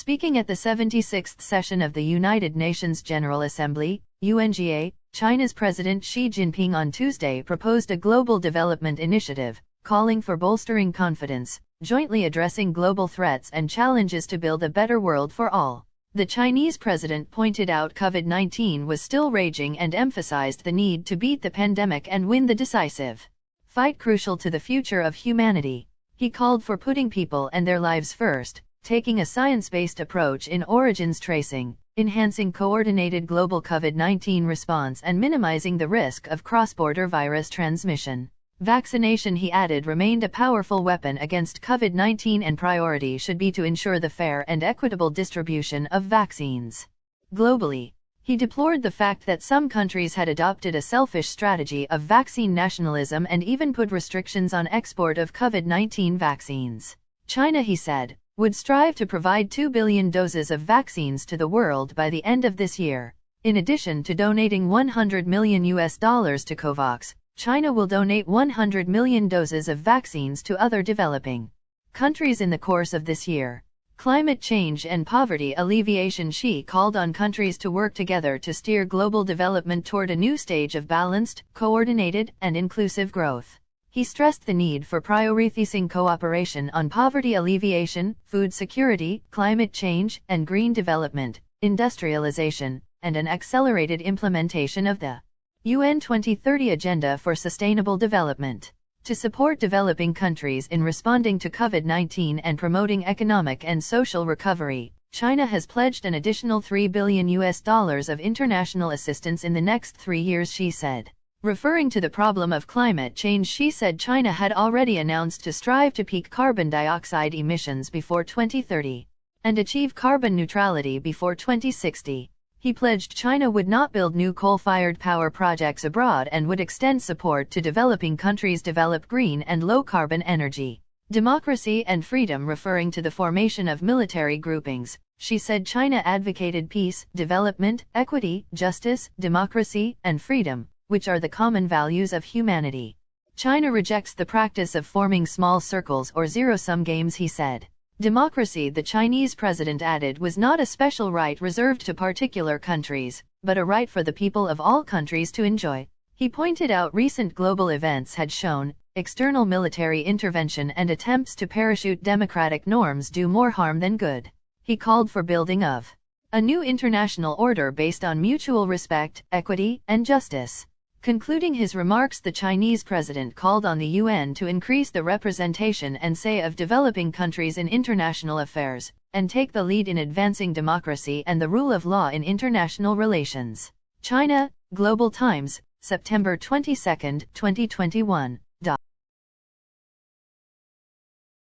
Speaking at the 76th session of the United Nations General Assembly, UNGA, China's President Xi Jinping on Tuesday proposed a global development initiative, calling for bolstering confidence, jointly addressing global threats and challenges to build a better world for all. The Chinese president pointed out COVID-19 was still raging and emphasized the need to beat the pandemic and win the decisive fight crucial to the future of humanity. He called for putting people and their lives first, taking a science-based approach in origins tracing, enhancing coordinated global COVID-19 response and minimizing the risk of cross-border virus transmission. Vaccination, he added, remained a powerful weapon against COVID-19 and priority should be to ensure the fair and equitable distribution of vaccines globally. He deplored the fact that some countries had adopted a selfish strategy of vaccine nationalism and even put restrictions on export of COVID-19 vaccines. China, he said, would strive to provide 2 billion doses of vaccines to the world by the end of this year. In addition to donating $100 million to COVAX, China will donate 100 million doses of vaccines to other developing countries in the course of this year. Climate change and poverty alleviation. Xi called on countries to work together to steer global development toward a new stage of balanced, coordinated, and inclusive growth. He stressed the need for prioritizing cooperation on poverty alleviation, food security, climate change, and green development, industrialization, and an accelerated implementation of the UN 2030 Agenda for Sustainable Development. To support developing countries in responding to COVID-19 and promoting economic and social recovery, China has pledged an additional $3 billion of international assistance in the next 3 years, Xi said. Referring to the problem of climate change, Xi said China had already announced to strive to peak carbon dioxide emissions before 2030 and achieve carbon neutrality before 2060. He pledged China would not build new coal-fired power projects abroad and would extend support to developing countries develop green and low-carbon energy. Democracy and freedom. Referring to the formation of military groupings, Xi said China advocated peace, development, equity, justice, democracy, and freedom, which are the common values of humanity. China rejects the practice of forming small circles or zero-sum games, he said. Democracy, the Chinese president added, was not a special right reserved to particular countries, but a right for the people of all countries to enjoy. He pointed out recent global events had shown external military intervention and attempts to parachute democratic norms do more harm than good. He called for building of a new international order based on mutual respect, equity, and justice. Concluding his remarks, the Chinese president called on the UN to increase the representation and say of developing countries in international affairs, and take the lead in advancing democracy and the rule of law in international relations. China, Global Times, September 22, 2021.